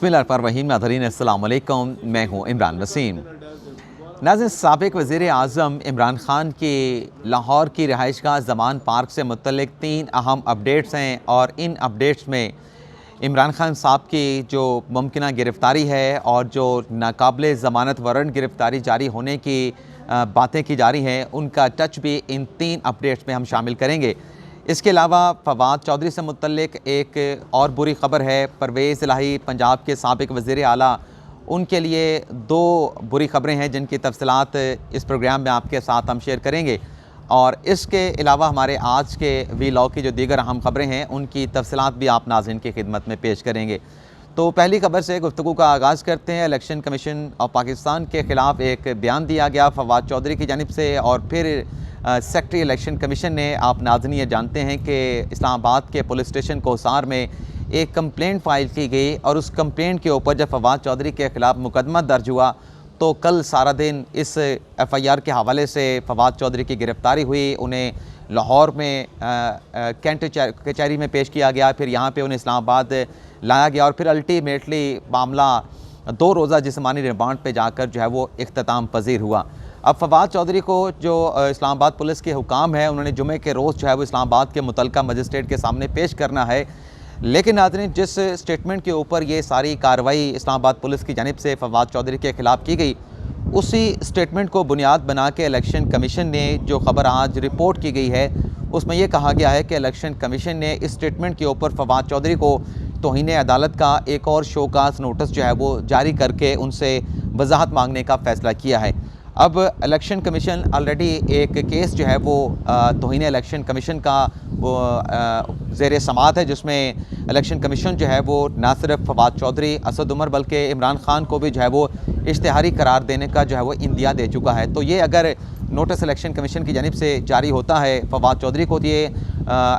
बिस्मिल्लाहिर्रहमानिर्रहीम। नाज़रीन अस्सलाम वालेकुम, मैं हूँ इमरान वसीम। नाज़रीन, साबिक़ वज़ीर आज़म इमरान ख़ान की लाहौर की रिहाइशगाह ज़मान पार्क से मुतल्लिक़ 3 अहम अपडेट्स हैं और इन अपडेट्स में इमरान ख़ान साहब की जो मुमकिना गिरफ़्तारी है और जो नाकाबिले ज़मानत वारंट गिरफ़्तारी जारी होने की बातें की जा रही हैं, उनका टच भी इन 3 अपडेट्स में हम शामिल करेंगे। इसके अलावा फवाद चौधरी से मुतल्लिक एक और बुरी ख़बर है। परवेज़ इलाही पंजाब के साबिक़ वज़ीर आला, उनके लिए 2 बुरी ख़बरें हैं जिनकी तफ़सीलात इस प्रोग्राम में आपके साथ हम शेयर करेंगे। और इसके अलावा हमारे आज के वीलॉग की जो दीगर अहम ख़बरें हैं उनकी तफ़सीलात भी आप नाज़रीन की खिदमत में पेश करेंगे। तो पहली खबर से गुफ्तगू का आगाज़ करते हैं। इलेक्शन कमीशन ऑफ पाकिस्तान के ख़िलाफ़ एक बयान दिया गया फवाद चौधरी की जानिब से और फिर सेक्रेटरी इलेक्शन कमीशन ने, आप नाज़रीन ये जानते हैं कि इस्लामाबाद के पुलिस स्टेशन कोसार में एक कंप्लेंट फ़ाइल की गई और उस कंप्लेंट के ऊपर जब फवाद चौधरी के ख़िलाफ़ मुकदमा दर्ज हुआ तो कल सारा दिन इस FIR के हवाले से फवाद चौधरी की गिरफ़्तारी हुई। उन्हें लाहौर में कैंट कचहरी में पेश किया गया, फिर यहाँ पे उन्हें इस्लामाबाद लाया गया और फिर अल्टीमेटली मामला 2 रोज़ा जिस्मानी रिमांड पे जाकर जो है वो इख्तिताम पज़ीर हुआ। अब फवाद चौधरी को जो इस्लामाबाद पुलिस के हुकाम है, उन्होंने जुमे के रोज़ जो है वो इस्लामाबाद के मुतल्लिका मजिस्ट्रेट के सामने पेश करना है। लेकिन नाज़रीन, जिस स्टेटमेंट के ऊपर ये सारी कार्रवाई इस्लामाबाद पुलिस की जानिब से फवाद चौधरी के ख़िलाफ़ की गई, उसी स्टेटमेंट को बुनियाद बना के इलेक्शन कमीशन ने जो ख़बर आज रिपोर्ट की गई है उसमें यह कहा गया है कि इलेक्शन कमीशन ने इस स्टेटमेंट के ऊपर फवाद चौधरी को तौहीन अदालत का एक और शोकास नोटिस जो है वो जारी करके उनसे वजाहत मांगने का फ़ैसला किया है। अब इलेक्शन कमीशन ऑलरेडी एक केस जो है वो तौहीन इलेक्शन कमीशन का वो ज़ेर समात है, जिसमें इलेक्शन कमीशन जो है वो ना सिर्फ फवाद चौधरी, असद उमर, बल्कि इमरान ख़ान को भी जो है वो इश्तिहारी करार देने का जो है वो इंदिया दे चुका है। तो ये अगर नोटिस इलेक्शन कमीशन की जानिब से जारी होता है फवाद चौधरी को, ये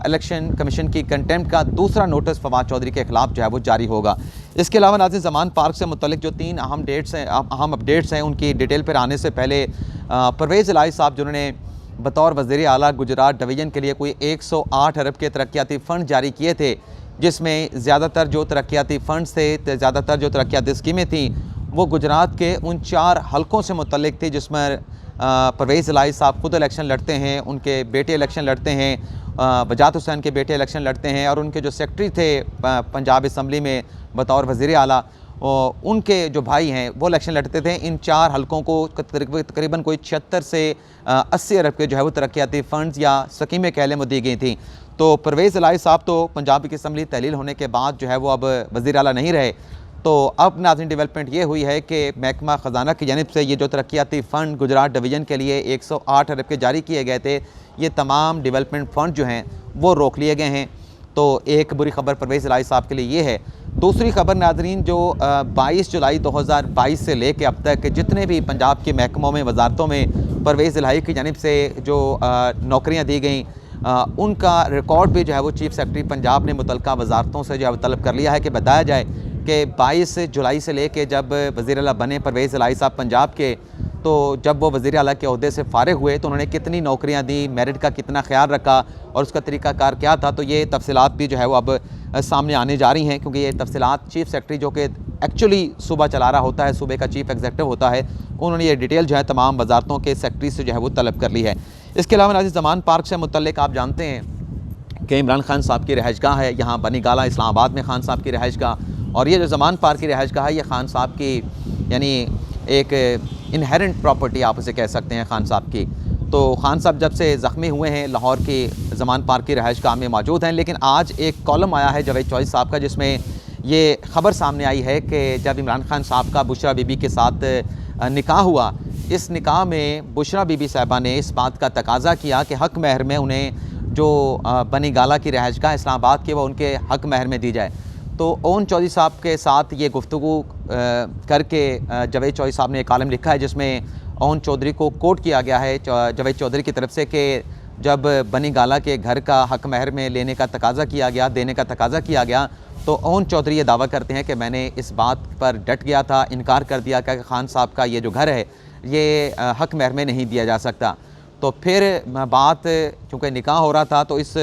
इलेक्शन कमीशन की कंटेम्प्ट का दूसरा नोटिस फवाद चौधरी के ख़िलाफ़ जो है वो जारी होगा। इसके अलावा नाज़रीन, ज़मान पार्क से मुतल्लिक जो 3 अहम अपडेट्स हैं उनकी डिटेल पर आने से पहले परवेज़ इलाही साहब, जिन्होंने बतौर वज़ीर आला गुजरात डिवीज़न के लिए कोई 108 अरब के तरक्याती फ़ंड जारी किए थे, जिसमें ज़्यादातर जो तरक्याती फ़ंड्स थे, ज़्यादातर जो तरक्याती स्कीमें थीं वो गुजरात के उन 4 हलकों से मुतल्लिक थी जिसमें परवेज़ इलाही साहब खुद इलेक्शन लड़ते हैं, उनके बेटे इलेक्शन लड़ते हैं, वजाहत हुसैन के बेटे इलेक्शन लड़ते हैं और उनके जो सेक्रेटरी थे पंजाब असम्बली में बतौर वज़ीर आला, उनके जो भाई हैं वो इलेक्शन लड़ते थे। इन 4 हलकों को तकरीबन कोई 76 से 80 अरब के जो है वो तरक्याती फ़ंड्स या स्कीमें कह लें वो दी गई थी। तो परवेज़ इलाही साहब तो पंजाब की असम्बली तहलील होने के बाद जो है वो अब वज़ीर आला नहीं रहे। तो अब नाज़रीन, डेवलपमेंट ये हुई है कि महकमा ख़जाना की जानिब से ये जो तरक्याती फ़ंड गुजरात डिवीज़न के लिए 108 अरब के जारी किए गए थे, ये तमाम डेवलपमेंट फ़ंड जो हैं वो रोक लिए गए हैं। तो एक बुरी ख़बर परवेज़ इलाही साहब के लिए ये है। दूसरी ख़बर नाज़रीन, जो 22 जुलाई 2022 से लेके अब तक जितने भी पंजाब के महकमों में, वजारतों में परवेज़ इलाही की जानिब से जो नौकरियाँ दी गई, उनका रिकॉर्ड भी जो है वो चीफ़ सेक्रेटरी पंजाब ने मुतल्लिका वजारतों से जो है तलब कर लिया है कि बताया जाए कि 22 जुलाई से लेके जब वज़ीर आला बने परवेज़ इलाही साहब पंजाब के, तो जब वो वज़ीर आला के ओहदे से फ़ारिग हुए तो उन्होंने कितनी नौकरियां दी, मेरिट का कितना ख्याल रखा और उसका तरीक़ाकार क्या था। तो ये तफ़सीलात भी जो है वो अब सामने आने जा रही हैं, क्योंकि ये तफ़सीलात चीफ़ सेक्रेटरी, जो कि एक्चुअली सूबा चला रहा होता है, सूबे का चीफ़ एग्जीक्यूटिव होता है, उन्होंने ये डिटेल जो है तमाम वजारतों के सेक्रेटरी से जो है वो तलब कर ली है। इसके अलावा नाज़रीन, ज़मान पार्क से मुतल्लिक आप जानते हैं कि इमरान ख़ान साहब की रिहाइशगाह है यहाँ बनीगाला इस्लामाबाद में, ख़ान साहब की रिहाइशगाह। और ये जो ज़मान पार्क की रिहाइशगाह है, ये ख़ान साहब की यानी एक इनहेरेंट प्रॉपर्टी आप उसे कह सकते हैं ख़ान साहब की। तो ख़ान साहब जब से ज़ख्मी हुए हैं लाहौर की ज़मान पार्क की रिहाइशगाह में मौजूद हैं। लेकिन आज एक कॉलम आया है जावेद चौधरी साहब का, जिसमें ये ख़बर सामने आई है कि जब इमरान ख़ान साहब का बुशरा बीबी के साथ निकाह हुआ, इस निकाह में बुशरा बीबी साहिबा ने इस बात का तकाज़ा किया कि हक़ महर में उन्हें जो बनीगाला की रिहाइशगाह इस्लामाबाद की वो उनके हक़ महर में दी जाए। तो ओन चौधरी साहब के साथ ये गुफ्तगू करके जावेद चौधरी साहब ने एक कॉलम लिखा है, जिसमें ओन चौधरी को कोट किया गया है जावेद चौधरी की तरफ से कि जब बनीगाला के घर का हक़ महर में देने का तकाज़ा किया गया तो ओन चौधरी ये दावा करते हैं कि मैंने इस बात पर डट गया था, इनकार कर दिया कि ख़ान साहब का ये जो घर है ये हक़ महर में नहीं दिया जा सकता। तो फिर बात चूँकि निकाह हो रहा था तो इस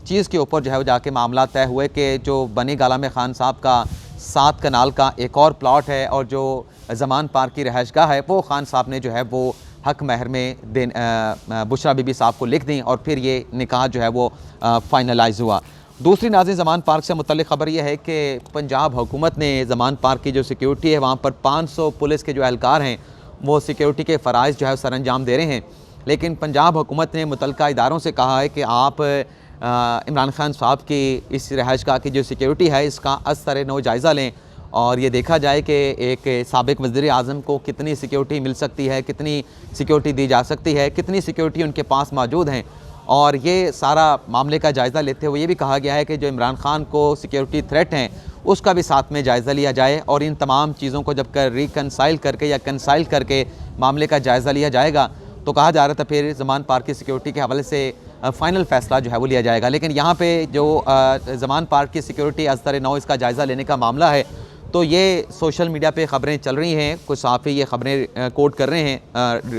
चीज़ के ऊपर जो है वो जाके मामला तय हुए कि जो बनीगाला में ख़ान साहब का 7 कनाल का एक और प्लॉट है और जो ज़मान पार्क की रहायशगाह है वो खान साहब ने जो है वो हक महर में बुशरा बीबी साहब को लिख दी और फिर ये निकाह जो है वो फाइनलाइज हुआ। दूसरी नाज़रीन ज़मान पार्क से मुतल्लिक़ ख़बर यह है कि पंजाब हुकूमत ने ज़मान पार्क की जो सिक्योरिटी है वहाँ पर 500 पुलिस के जो एहलकार हैं वो सिक्योरिटी के फ़राइज़ जो है सर अंजाम दे रहे हैं, लेकिन पंजाब हुकूमत ने मुतल्लिक़ा इदारों से कहा है कि आप इमरान खान साहब की इस रहायशगाह की जो सिक्योरिटी है इसका असर नौ जायज़ा लें और ये देखा जाए कि एक साबिक़ वज़ीर आज़म को कितनी सिक्योरिटी मिल सकती है, कितनी सिक्योरिटी दी जा सकती है, कितनी सिक्योरिटी उनके पास मौजूद हैं। और ये सारा मामले का जायज़ा लेते हुए ये भी कहा गया है कि जो इमरान खान को सिक्योरिटी थ्रेट हैं उसका भी साथ में जायज़ा लिया जाए और इन तमाम चीज़ों को जब रिकनसाइल करके या कंसाइल करके मामले का जायज़ा लिया जाएगा तो कहा जा रहा था फिर ज़मान पार्क की सिक्योरिटी के हवाले से फ़ाइनल फ़ैसला जो है वो लिया जाएगा। लेकिन यहाँ पे जो ज़मान पार्क की सिक्योरिटी असर नौ इसका जायज़ा लेने का मामला है तो ये सोशल मीडिया पे ख़बरें चल रही हैं, कुछ सहाफ़ी ये ख़बरें कोट कर रहे हैं,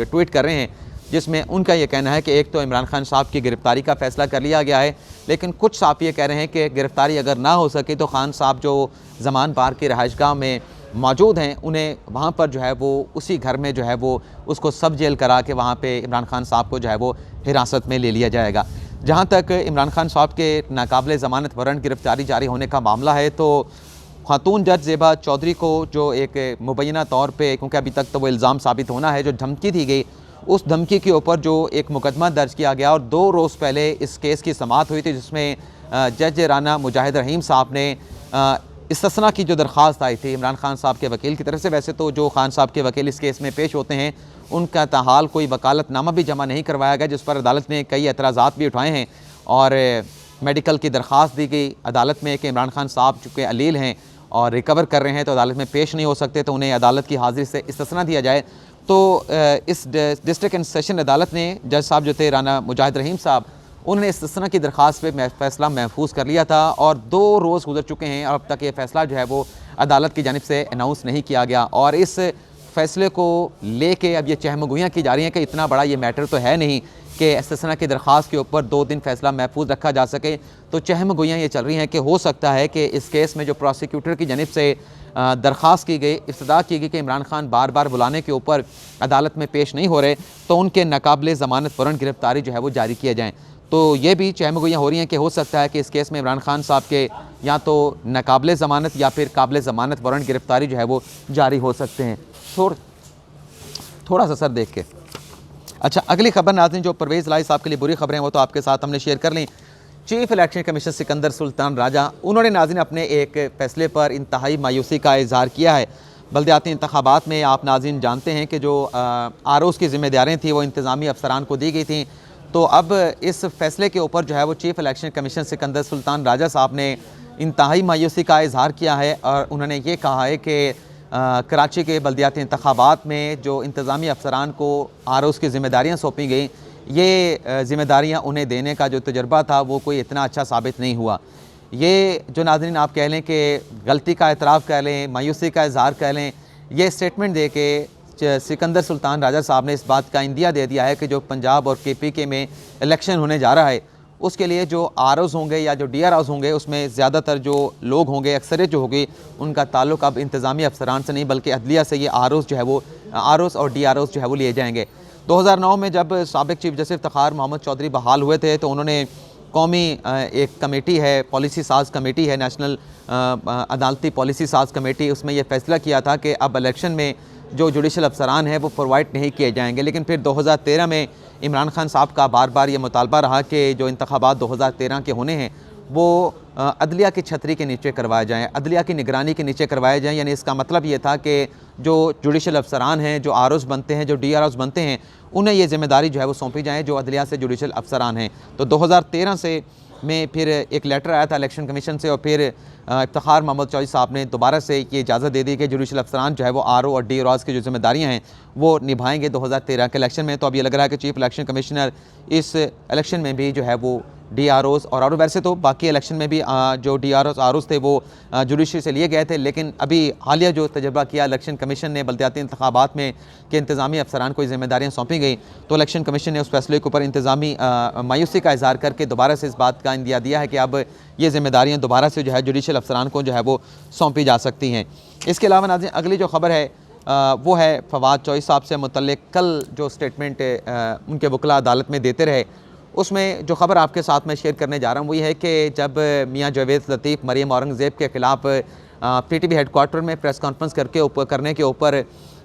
ट्वीट कर रहे हैं, जिसमें उनका ये कहना है कि एक तो इमरान खान साहब की गिरफ़्तारी का फ़ैसला कर लिया गया है, लेकिन कुछ सहाफ़ी ये कह रहे हैं कि गिरफ़्तारी अगर ना हो सके तो खान साहब जो ज़मान पार्क की रहायशगाह में मौजूद हैं उन्हें वहाँ पर जो है वो उसी घर में जो है वो उसको सब जेल करा के वहाँ पे इमरान खान साहब को जो है वो हिरासत में ले लिया जाएगा। जहाँ तक इमरान खान साहब के नाकाबिले ज़मानत वारंट गिरफ़्तारी जारी होने का मामला है तो खातून जज ज़ेबा चौधरी को जो एक मुबैना तौर पे, क्योंकि अभी तक तो वो इल्ज़ाम साबित होना है, जो धमकी दी गई उस धमकी के ऊपर जो एक मुकदमा दर्ज किया गया और 2 रोज़ पहले इस केस की समाअत हुई थी जिसमें जज राना मुजाहिद रहीम साहब ने इस्तिस्ना की जो दरख्वास्त आई थी इमरान खान साहब के वकील की तरफ से। वैसे तो जो खान साहब के वकील इस केस में पेश होते हैं उनका ताहाल कोई वकालतनामा भी जमा नहीं करवाया गया, जिस पर अदालत ने कई एतराज़ात भी उठाए हैं और मेडिकल की दरख्वास्त दी गई अदालत में कि इमरान खान साहब चूँकि अलील हैं और रिकवर कर रहे हैं तो अदालत में पेश नहीं हो सकते, तो उन्हें अदालत की हाज़िरी से इस्तिस्ना दिया जाए। तो इस डिस्ट्रिक्ट एंड सेशन अदालत ने जज साहब जो थे राना मुजाहिद रहीम साहब उन्होंने इस्तिस्ना की दरख्वास्त पे फ़ैसला महफूज कर लिया था और 2 रोज़ गुजर चुके हैं और अब तक ये फ़ैसला जो है वो अदालत की जानिब से अनाउंस नहीं किया गया और इस फ़ैसले को लेके अब ये चहमगोइयाँ की जा रही हैं कि इतना बड़ा ये मैटर तो है नहीं कि इस्तिस्ना की दरख्वास्त के ऊपर 2 दिन फ़ैसला महफूज रखा जा सके। तो चहमगोइयाँ ये चल रही हैं कि हो सकता है कि इस केस में जो प्रोसिक्यूटर की जानिब से दरख्वास्त की गई, इब्तिदा की गई कि इमरान खान बार बार बुलाने के ऊपर अदालत में पेश नहीं हो रहे तो उनके नाकाबिले ज़मानत वारंट गिरफ़्तारी जो है वो जारी किए जाएँ। तो ये भी चहमगोइयाँ हो रही हैं कि हो सकता है कि इस केस में इमरान खान साहब के या तो नाकाबिले ज़मानत या फिर काबिले ज़मानत वारंट गिरफ़्तारी जो है वो जारी हो सकते हैं। थोड़ा सा सर देख के। अच्छा, अगली खबर नाज़रीन जो परवेज़ लाई साहब के लिए बुरी खबरें वो तो आपके साथ हमने शेयर कर ली। Chief election commission Sikandar Sultan Raja उन्होंने नाज़रीन अपने एक फ़ैसले पर इंतहाई मायूसी का इज़हार किया है। बल्दियाती इंतखाबात में आप नाज़रीन जानते हैं कि जो आरओज़ की ज़िम्मेदारियाँ थी वो इंतज़ामी अफसरान को दी गई थी, तो अब इस फ़ैसले के ऊपर जो है वो chief election commission Sikandar Sultan Raja साहब ने इंतहाई मायूसी का इज़हार किया है और उन्होंने ये कहा है कि कराची के बल्दियाती इंतखाबात में जो इंतज़ामी अफसरान को आरओज़ की ज़िम्मेदारियाँ सौंपी गई, ये ज़िम्मेदारियाँ उन्हें देने का जो तजर्बा था वो कोई इतना अच्छा साबित नहीं हुआ। ये जो नाज़रीन आप कह लें कि गलती का एतराफ़ कह लें, मायूसी का इज़हार कह लें, ये स्टेटमेंट दे के सिकंदर सुल्तान राजा साहब ने इस बात का इंदिया दे दिया है कि जो पंजाब और KPK में इलेक्शन होने जा रहा है उसके लिए जो आरओज़ होंगे या जो DROs होंगे उसमें ज़्यादातर जो लोग होंगे, अक्सरियत जो होगी, उनका ताल्लुक़ अब इंतज़ामी अफसरान से नहीं बल्कि अदलिया से ये आरओज़ जो है वो आरओज़ और DROs जो है वो लिए जाएंगे। 2009 में जब साबिक़ चीफ जस्टिस इफ्तिखार मोहम्मद चौधरी बहाल हुए थे तो उन्होंने कौमी एक कमेटी है, पॉलिसी साज कमेटी है, नेशनल अदालती पॉलिसी साज कमेटी, उसमें यह फ़ैसला किया था कि अब इलेक्शन में जो जुडिशल अफसरान हैं वो प्रोवाइड नहीं किए जाएंगे। लेकिन फिर 2013 में इमरान खान साहब का बार बार ये मुतालबा रहा कि जो इंतखाबात 2013 के होने हैं वो अदलिया की छतरी के नीचे करवाए जाएँ, अदलिया की निगरानी के नीचे करवाए जाएँ। यानी इसका मतलब ये था कि जो जुडिशल अफसरान हैं, जो आरओज़ बनते हैं, जो DROs बनते हैं, उन्हें ये ज़िम्मेदारी जो है वो सौंपी जाए जो अदलिया से जुडिशल अफसरान हैं। तो 2013 से में फिर एक लेटर आया था इलेक्शन कमीशन से और फिर इफ्तिखार मोहम्मद चौधरी साहब ने दोबारा से ये इजाज़त दे दी कि जुडिशल अफसरान जो है वो RO और DROs की जो ज़िम्मेदारियाँ हैं वो निभाएंगे 2013 के इलेक्शन में। तो अब ये लग रहा है कि चीफ इलेक्शन कमिश्नर इस इलेक्शन में भी जो है वो DROs और वैसे तो बाकी इलेक्शन में भी जो DROs ROs थे वो जुडिशरी से लिए गए थे, लेकिन अभी हालिया जो तजर्बा किया इलेक्शन कमीशन ने बल्दियाती इंतखाबात में कि इंतज़ामी अफसरान को जिम्मेदारियाँ सौंपी गई, तो इलेक्शन कमीशन ने उस फैसले के ऊपर इंतज़ामी मायूसी का इज़हार करके दोबारा से इस बात का इंदिया दिया है कि अब ये जिम्मेदारियाँ दोबारा से जो है जुडिशल अफसरान को जो है वो सौंपी जा सकती हैं। इसके अलावा नाज़रीन अगली जो खबर है वो है फवाद चौधरी साहब से मुतल्लिक कल जो स्टेटमेंट उनके वकला अदालत में देते रहे, उसमें जो ख़बर आपके साथ मैं शेयर करने जा रहा हूँ वही है कि जब मियाँ जावेद लतीफ़ मरीम औरंगज़ेब के ख़िलाफ़ PTP हेडक्वार्टर में प्रेस कॉन्फ्रेंस करने के ऊपर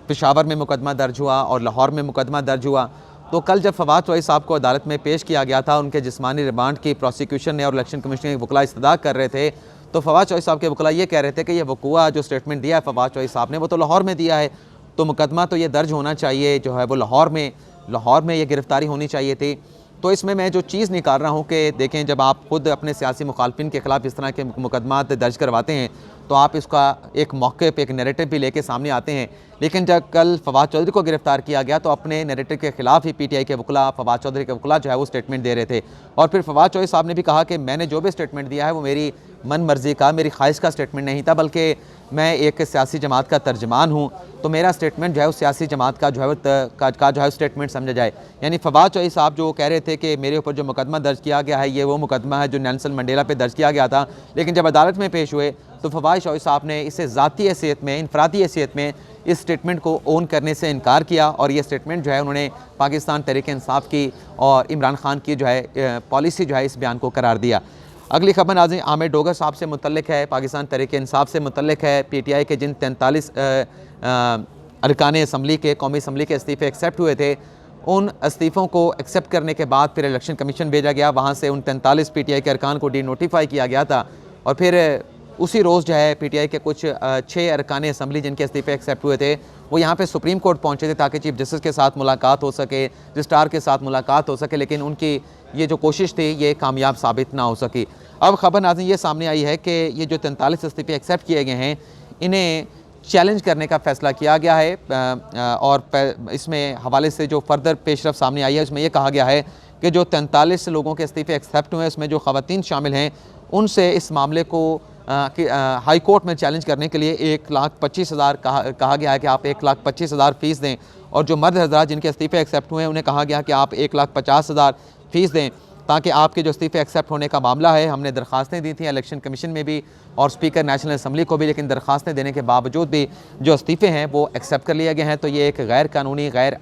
पेशावर में मुकदमा दर्ज हुआ और लाहौर में मुकदमा दर्ज हुआ, तो कल जब फवाद चौधरी साहब को अदालत में पेश किया गया था, उनके जिस्मानी रिमांड की प्रोसिक्यूशन ने और इलेक्शन कमीशन के वकला इस्तदा कर रहे थे, तो फवाद चौधरी साहब के वकला ये कह रहे थे कि ये वकूआ जो स्टेटमेंट दिया है फवाद चौधरी साहब ने वो तो लाहौर में दिया है, तो मुकदमा तो ये दर्ज होना चाहिए जो है वो लाहौर में ये गिरफ़्तारी होनी चाहिए थी। तो इसमें मैं जो चीज़ निकाल रहा हूँ कि देखें, जब आप खुद अपने सियासी मुखालफिन के ख़िलाफ़ इस तरह के मुकदमा दर्ज करवाते हैं तो आप इसका एक मौके पे एक नैरेटिव भी लेके सामने आते हैं, लेकिन जब कल फवाद चौधरी को गिरफ़्तार किया गया तो अपने नैरेटिव के ख़िलाफ़ ही PTI के वकला फवाद चौधरी के वकला जो है वो स्टेटमेंट दे रहे थे। और फिर फवाद चौधरी साहब ने भी कहा कि मैंने जो भी स्टेटमेंट दिया है वो मेरी मन मर्ज़ी का, मेरी ख्वाहिश का स्टेटमेंट नहीं था, बल्कि मैं एक सियासी जमात का तर्जमान हूँ, तो मेरा स्टेटमेंट जो है उस सियासी जमात का जो है स्टेटमेंट समझा जाए। यानी फवाद चौधरी साहब जो कह रहे थे कि मेरे ऊपर जो मुकदमा दर्ज किया गया है ये वो मुकदमा है जो नेल्सन मंडेला पे दर्ज किया गया था, लेकिन जब अदालत में पेश हुए तो फवाद चौधरी साहब ने इसे ज़ाती हैसियत में, इनफरादी हैसियत में इस स्टेटमेंट को ओन करने से इनकार किया और ये स्टेटमेंट जो है उन्होंने पाकिस्तान तहरीक-ए-इंसाफ की और इमरान खान की जो है पॉलिसी जो है इस बयान को करार दिया। अगली खबर नाज़रीन आमिर डोगर साहब से मुतल्लिक है, पाकिस्तान तहरीक-ए-इंसाफ से मुतल्लिक है। PTI के जिन 43 अरकान असम्बली के कौमी असम्बली के इस्तीफ़े एक्सेप्ट हुए थे, उन इस्तीफ़ों को एक्सेप्ट करने के बाद फिर इलेक्शन कमीशन भेजा गया, वहाँ से उन 43 PTI के अरकान को डीनोटिफाई किया गया था और फिर उसी रोज़ जो है PTI के कुछ 6 अरकान असम्बली जिनके इस्तीफ़े एक्सेप्ट हुए थे वो यहाँ पे सुप्रीम कोर्ट पहुँचे थे ताकि चीफ जस्टिस के साथ मुलाकात हो सके, रजिस्ट्रार के साथ मुलाकात हो सके, लेकिन उनकी ये जो कोशिश थी ये कामयाब साबित ना हो सकी। अब खबर नाज़रीन ये सामने आई है कि ये जो 43 इस्तीफ़े एक्सेप्ट किए गए हैं इन्हें चैलेंज करने का फ़ैसला किया गया है और इसमें हवाले से जो फर्दर पेशरफ सामने आई है उसमें यह कहा गया है कि जो 43 लोगों के इस्तीफ़े एक्सेप्ट हुए हैं उसमें जो ख़वातीन शामिल हैं उनसे इस मामले को हाई कोर्ट में चैलेंज करने के लिए 1,25,000 कहा गया है कि आप 1,25,000 फ़ीस दें, और जो मर्द हज़रात जिनके इस्तीफ़े एक्सेप्ट हुए हैं उन्हें कहा गया कि आप 1,50,000 फ़ीस दें ताकि आपके जो इस्तीफ़े एक्सेप्ट होने का मामला है, हमने दरख्वास्तें दी थी इलेक्शन कमीशन में भी और स्पीकर नेशनल असम्बली को भी, लेकिन दरख्वास्तें देने के बावजूद भी जो इस्तीफ़े हैं वो एक्सेप्ट कर लिए गए हैं, तो ये एक गैर कानूनी गैर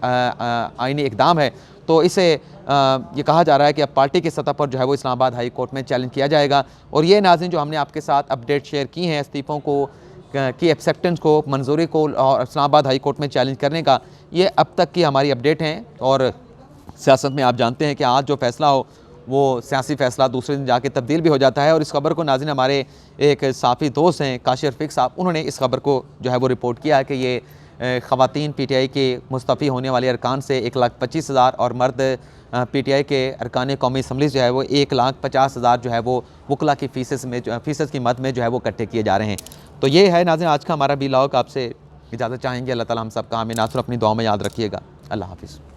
आइनी इक़दाम है। तो इसे ये कहा जा रहा है कि अब पार्टी की सतह पर जो है वो इस्लामाबाद हाई कोर्ट में चैलेंज किया जाएगा। और ये नाज़रीन जो हमने आपके साथ अपडेट शेयर की हैं इस्तीफ़ों को की एक्सेप्टेंस को, मंजूरी को और इस्लामाबाद हाई कोर्ट में चैलेंज करने का, ये अब तक की हमारी अपडेट हैं। और सियासत में आप जानते हैं कि आज जो फैसला हो वो सियासी फ़ैसला दूसरे दिन जाके तब्दील भी हो जाता है। और इस खबर को नाज़रीन हमारे एक साफ़ी दोस्त हैं काशिर रफ़ीक साहब, उन्होंने इस खबर को जो है वो रिपोर्ट किया है कि ये ख़वातीन PTI के मुस्तफ़ी होने वाले अरकान से 1,25,000 और मर्द PTI के अरकान कौमी असम्बली जो है वो 1,50,000 जो है वो वकला की फ़ीसद की मद में जो है वो इकट्ठे किए जा रहे हैं। तो ये है नाज़रीन आज का हमारा व्लॉग, आपसे इजाज़त चाहेंगे। अल्लाह ताला हम सब का आमीन। अपनी दुआ में याद रखिएगा। अल्लाह हाफ़िज़।